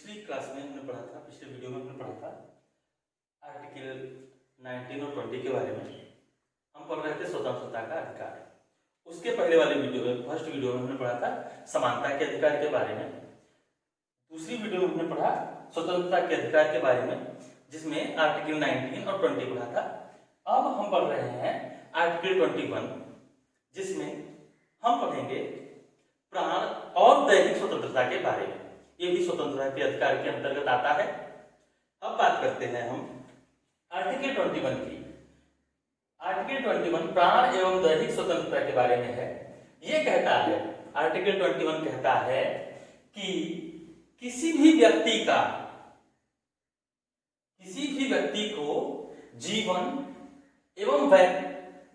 पिछली क्लास में हमने पढ़ा था, पिछले वीडियो में हमने पढ़ा था आर्टिकल 19 और 20 के बारे में। हम पढ़ रहे थे स्वतंत्रता का अधिकार। उसके पहले वाले वीडियो में, फर्स्ट वीडियो में हमने पढ़ा था समानता के अधिकार के बारे में। दूसरी वीडियो में हमने पढ़ा स्वतंत्रता के अधिकार के बारे में, जिसमें आर्टिकल 19 और 20 पढ़ा था। अब हम पढ़ रहे हैं आर्टिकल 21, जिसमें हम पढ़ेंगे प्राण और दैहिक स्वतंत्रता के बारे में। ये भी स्वतंत्रता के अधिकार के अंतर्गत आता है। अब बात करते हैं हम आर्टिकल 21 की। आर्टिकल 21 प्राण एवं दैहिक स्वतंत्रता के बारे में है। ये कहता है, आर्टिकल 21 कहता है कि किसी भी व्यक्ति को जीवन एवं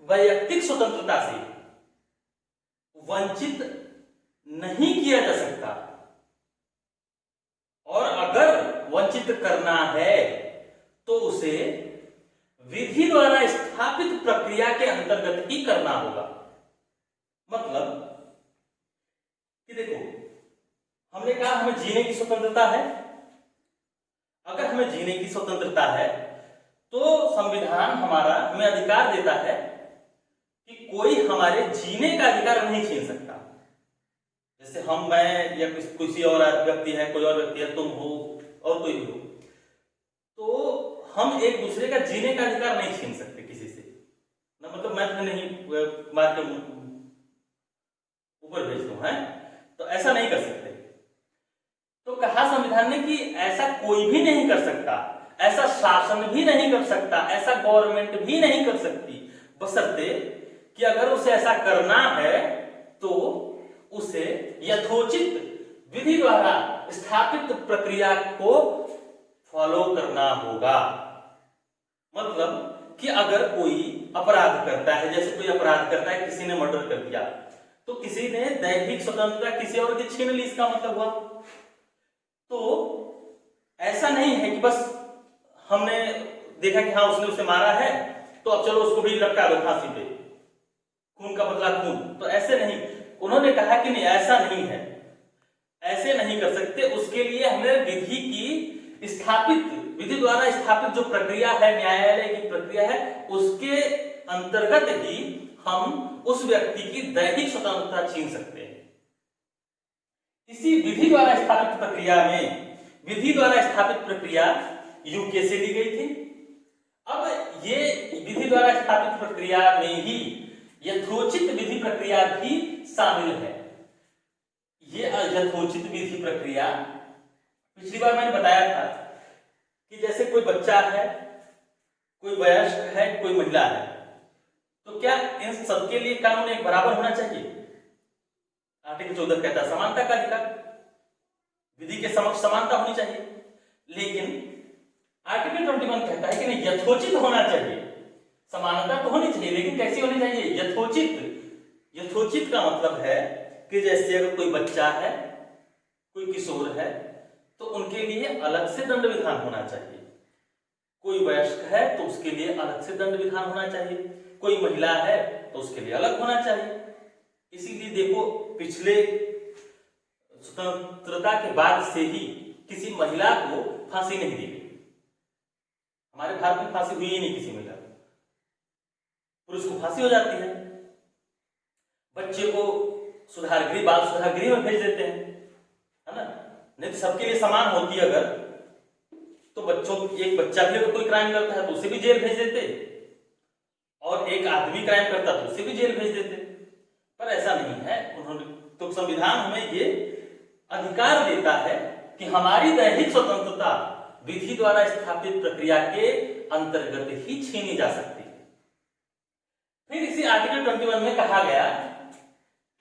वैयक्तिक स्वतंत्रता से वंचित नहीं किया जा सकता, और अगर वंचित करना है तो उसे विधि द्वारा स्थापित प्रक्रिया के अंतर्गत ही करना होगा। मतलब कि देखो, हमने कहा हमें जीने की स्वतंत्रता है। अगर हमें जीने की स्वतंत्रता है तो संविधान हमारा हमें अधिकार देता है कि कोई हमारे जीने का अधिकार नहीं छीन सकता। जैसे मैं या किसी और व्यक्ति है, कोई और व्यक्ति है, तुम हो और कोई भी हो, तो हम एक दूसरे का जीने का अधिकार नहीं छीन सकते किसी से ना। मतलब मैं तुम्हें नहीं मार के ऊपर भेज दूं, है तो ऐसा नहीं कर सकते। तो कहा संविधान ने कि ऐसा कोई भी नहीं कर सकता, ऐसा शासन भी नहीं कर सकता, ऐसा गवर्नमेंट भी नहीं कर सकती, बशर्ते कि अगर उसे ऐसा करना है तो उसे यथोचित विधि द्वारा स्थापित प्रक्रिया को फॉलो करना होगा। मतलब कि अगर कोई अपराध करता है, जैसे कोई अपराध करता है, किसी ने मर्डर कर दिया, तो किसी ने दैहिक स्वतंत्रता किसी और की छीन ली, इसका मतलब हुआ। तो ऐसा नहीं है कि बस हमने देखा कि हाँ उसने उसे मारा है तो अब चलो उसको भी लटका दो फांसी पे, खून का बदला खून। तो ऐसे नहीं, उन्होंने कहा कि नहीं, ऐसा नहीं है, ऐसे नहीं कर सकते। उसके लिए हमें विधि द्वारा स्थापित जो प्रक्रिया है, न्यायालय की प्रक्रिया है, उसके अंतर्गत ही हम उस व्यक्ति की दैहिक स्वतंत्रता छीन सकते हैं। इसी विधि द्वारा स्थापित प्रक्रिया में, विधि द्वारा स्थापित प्रक्रिया यूके से ली गई थी। अब ये विधि द्वारा स्थापित प्रक्रिया में ही यथोचित विधि प्रक्रिया भी शामिल है। ये यथोचित विधि प्रक्रिया, पिछली बार मैंने बताया था कि जैसे कोई बच्चा है, कोई वयस्क है, कोई महिला है, तो क्या इन सबके लिए कानून एक बराबर होना चाहिए? आर्टिकल 14 कहता है समानता का अधिकार, विधि के समक्ष समानता होनी चाहिए। लेकिन आर्टिकल 21 कहता है कि नहीं, यथोचित होना चाहिए। समानता तो होनी चाहिए, लेकिन कैसी होनी चाहिए? यथोचित। यथोचित का मतलब है कि जैसे अगर कोई बच्चा है, कोई किशोर है, तो उनके लिए अलग से दंड विधान होना चाहिए। कोई वयस्क है तो उसके लिए अलग से दंड विधान होना चाहिए। कोई महिला है तो उसके लिए अलग होना चाहिए। इसीलिए देखो, पिछले स्वतंत्रता के बाद से ही किसी महिला को फांसी नहीं दी गई। हमारे भारत में फांसी हुई ही नहीं किसी महिला को, पुरुष को फांसी हो जाती है। बच्चे को बाल सुधार गृह में भेज देते हैं, है ना। नहीं तो सबके लिए समान होती अगर, तो एक बच्चा भी अगर कोई क्राइम करता है तो उसे भी जेल भेज देते, और एक आदमी क्राइम करता तो उसे भी जेल भेज देते। पर ऐसा नहीं है। उन्होंने तो संविधान हमें ये अधिकार देता है कि हमारी दैहिक स्वतंत्रता विधि द्वारा स्थापित प्रक्रिया के अंतर्गत ही छीनी जा सकती है। फिर इसी आर्टिकल 21 में कहा गया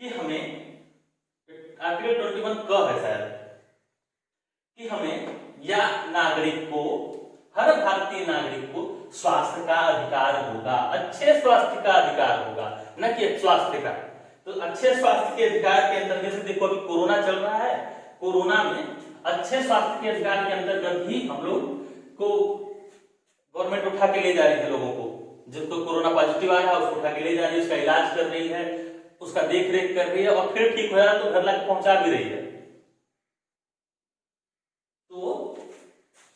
कि हमें, आर्टिकल 21 क है शायद, कि हमें या नागरिक को, हर भारतीय नागरिक को स्वास्थ्य का अधिकार होगा, अच्छे स्वास्थ्य का अधिकार होगा, न कि स्वास्थ्य का। तो अच्छे स्वास्थ्य के अधिकार के अंतर्गत देखो, अभी कोरोना चल रहा है, कोरोना में अच्छे स्वास्थ्य के अधिकार के अंतर्गत ही हम लोग को गवर्नमेंट उठा के ले जा रही है। लोगों को, जिसको कोरोना पॉजिटिव आया है उसको उठा के ले जा रही है, उसका इलाज कर रही है, उसका देख रेख कर रही है, और फिर ठीक हो जाए तो घर लाके पहुंचा भी रही है। तो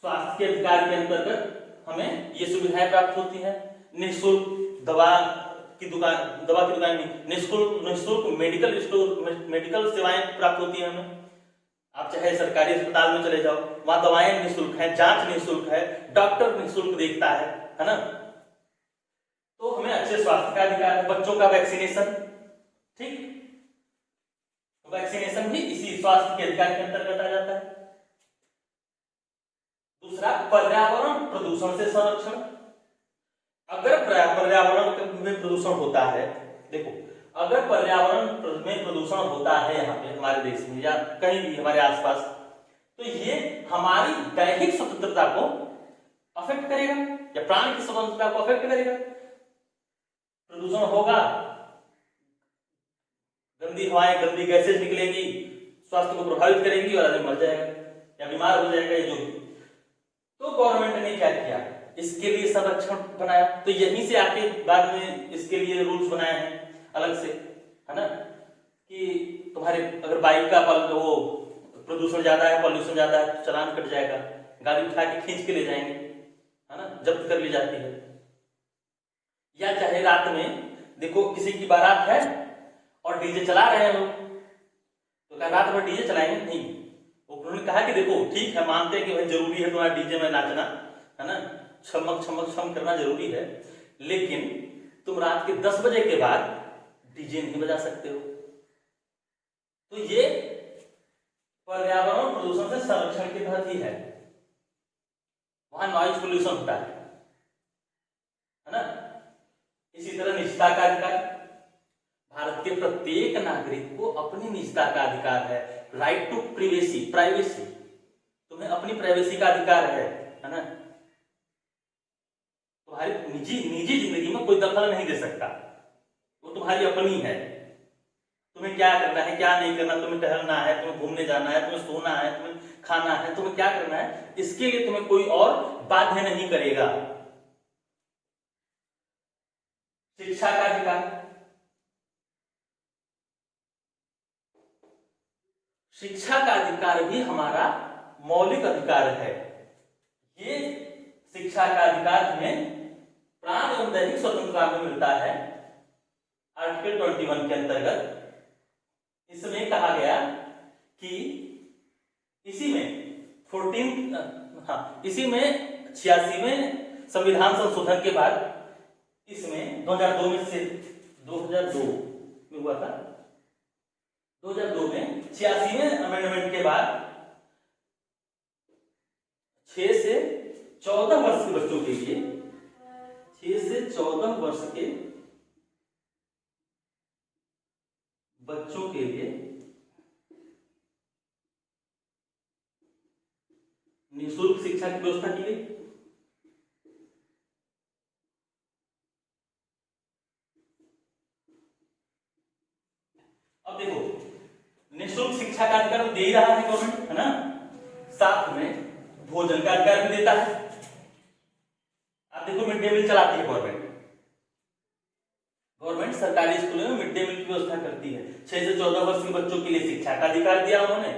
स्वास्थ्य के अधिकार के अंतर्गत हमें ये सुविधाएं प्राप्त होती हैं। निःशुल्क दवा की दुकान में निःशुल्क मेडिकल स्टोर, मेडिकल सेवाएं प्राप्त होती है हमें। आप चाहे सरकारी अस्पताल में चले जाओ, वहां दवाएं निःशुल्क है, जांच निःशुल्क है, डॉक्टर निःशुल्क देखता है ना। तो हमें अच्छे स्वास्थ्य का अधिकार है। बच्चों का वैक्सीनेशन, ठीक, वैक्सीनेशन भी इसी स्वास्थ्य के अधिकार के अंतर्गत आ जाता है। दूसरा, पर्यावरण प्रदूषण से संरक्षण। अगर पर्यावरण में प्रदूषण होता है, देखो अगर पर्यावरण में प्रदूषण होता है यहाँ पे हमारे देश में या कहीं भी हमारे आसपास, तो ये हमारी दैहिक स्वतंत्रता को अफेक्ट करेगा या प्राण की स्वतंत्रता को अफेक्ट करेगा। प्रदूषण होगा, गंदी हवाएं, गंदी गैसेज निकलेंगी, स्वास्थ्य को प्रभावित करेंगी और आदमी मर जाएगा या बीमार हो जाएगा, ये जो भी। तो गवर्नमेंट ने क्या किया, इसके लिए संरक्षण बनाया। तो यहीं से आके बाद में इसके लिए रूल्स बनाए हैं अलग से, है ना, कि तुम्हारे अगर बाइक का वो प्रदूषण ज्यादा है, पॉल्यूशन ज्यादा है, तो चालान कट जाएगा, गाड़ी उठा के खींच के ले जाएंगे, है ना, जब्त कर ली जाती है। या चाहे रात में देखो किसी की बारात है और डीजे चला रहे हैं लोग, तो क्या रात भर डीजे चलाएंगे? नहीं। उन्होंने कहा कि देखो ठीक है, मानते हैं कि भाई जरूरी है तुम्हारा डीजे में नाचना, है ना, छम करना जरूरी है, लेकिन तुम रात के 10 बजे के बाद डीजे नहीं बजा सकते हो। तो ये पर्यावरण प्रदूषण से संरक्षण के तहत ही है। वहां नॉइज पोल्यूशन होता है ना। इसी तरह निजता का अधिकार, भारत के प्रत्येक नागरिक को अपनी निजता का अधिकार है। राइट टू प्राइवेसी, तुम्हें अपनी प्राइवेसी का अधिकार है ना। तुम्हारी निजी जिंदगी में कोई दखल नहीं दे सकता, वो तुम्हारी अपनी है। तुम्हें क्या करना है, क्या नहीं करना, तुम्हें टहलना है, तुम्हें घूमने जाना है, तुम्हें सोना है, तुम्हें खाना है, तुम्हें क्या करना है, इसके लिए तुम्हें कोई और बाध्य नहीं करेगा। शिक्षा का अधिकार, शिक्षा का अधिकार भी हमारा मौलिक अधिकार है। ये शिक्षा का अधिकार हमें प्राण एवं दैहिक स्वतंत्रता में मिलता है आर्टिकल 21 के अंतर्गत। इसमें कहा गया कि इसी में 86वें संविधान संशोधन के बाद इसमें 2002 में से 2002 में हुआ था, 2002 में 86वें अमेंडमेंट के बाद 6 से 14 वर्ष के बच्चों के लिए, 6 से 14 वर्ष के बच्चों के लिए निःशुल्क शिक्षा की व्यवस्था की गई। अब देखो, निःशुल्क शिक्षा का अधिकार दे ही रहा है गवर्नमेंट, है ना, साथ में भोजन का अधिकार भी देता है। आप देखो मिड डे मील चलाती है गवर्नमेंट, सरकारी स्कूलों में मिड डे मील की व्यवस्था करती है। 6 से 14 वर्ष के बच्चों के लिए शिक्षा का अधिकार दिया उन्होंने,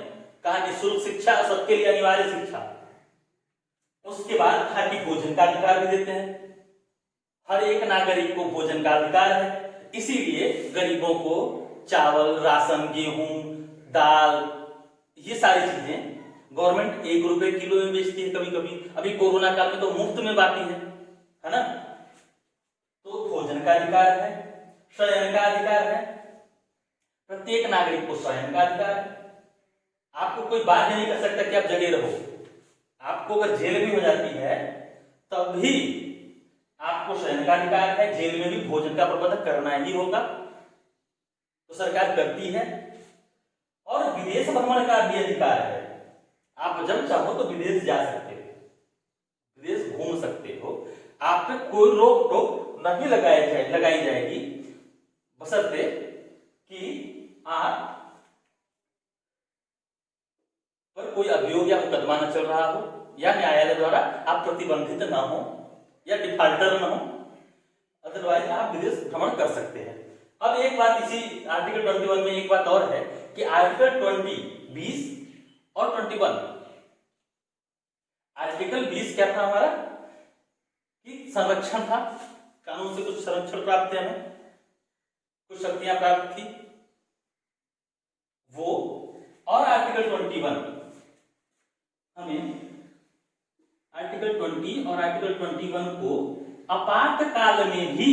कहा निःशुल्क शिक्षा, सबके लिए अनिवार्य शिक्षा। उसके बाद खाटी भोजन का अधिकार भी देते हैं, हर एक नागरिक को भोजन का अधिकार है। इसीलिए गरीबों को चावल, राशन, गेहूं, दाल, ये सारी चीजें गवर्नमेंट 1 रुपए किलो में बेचती है कभी कभी। अभी कोरोना काल में तो मुफ्त में बांटी है ना। तो भोजन का अधिकार है, शयन का अधिकार है, प्रत्येक नागरिक को शयन का अधिकार है। आपको कोई बात नहीं कर सकता कि आप जगे रहो। आपको अगर जेल भी हो जाती है तब भी आपको शयन का अधिकार है, जेल में भी भोजन का प्रबंध करना ही होगा, तो सरकार करती है। और विदेश भ्रमण का भी अधिकार है, आप जब चाहो तो विदेश जा सकते हो, विदेश घूम सकते हो, आप पे कोई रोक टोक नहीं लगाई जाएगी, बशर्ते कि आप पर कोई अभियोग या मुकदमा न चल रहा हो या न्यायालय द्वारा आप प्रतिबंधित ना हो या डिफाल्टर ना हो, अदरवाइज आप विदेश भ्रमण कर सकते हैं। अब एक बात इसी आर्टिकल 21 में एक बात और है कि आर्टिकल 20 और 21, आर्टिकल 20 क्या था हमारा कि संरक्षण था, कानून से कुछ संरक्षण प्राप्त थे, हमें कुछ शक्तियां प्राप्त थी वो। और आर्टिकल 21 हमें आर्टिकल 20 और आर्टिकल 21 को आपातकाल में भी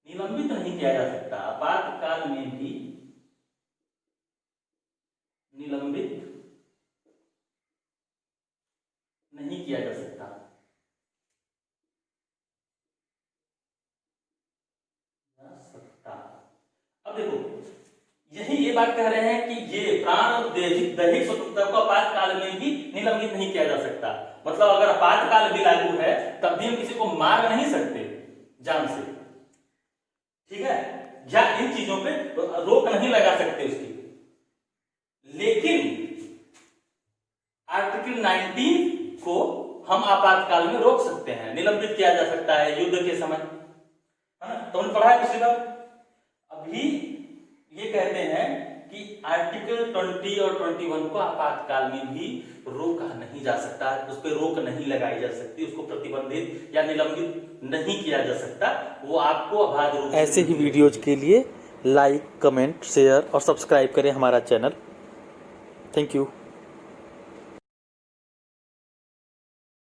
निलंबित नहीं किया जा सकता, आपातकाल में भी निलंबित नहीं किया जा सकता। अब देखो यही ये बात कह रहे हैं कि ये प्राण और दैहिक स्वतंत्रता को आपातकाल में भी निलंबित नहीं किया जा सकता। मतलब अगर आपातकाल भी लागू है तब भी हम किसी को मार नहीं सकते जान से, ठीक है, या इन चीजों पे रोक नहीं लगा सकते उसकी। लेकिन आर्टिकल 19 को हम आपातकाल में रोक सकते हैं, निलंबित किया जा सकता है युद्ध के समय, है ना। तो हमने पढ़ा है पिछली बार। अभी ये कहते हैं कि आर्टिकल 20 और 21 को आपातकाल में भी रोका नहीं जा सकता, उस पर रोक नहीं लगाई जा सकती, उसको प्रतिबंधित या निलंबित नहीं किया जा सकता, वो आपको अबाध रूप से। ऐसे ही वीडियोज के लिए लाइक, कमेंट, शेयर और सब्सक्राइब करें हमारा चैनल। Thank you.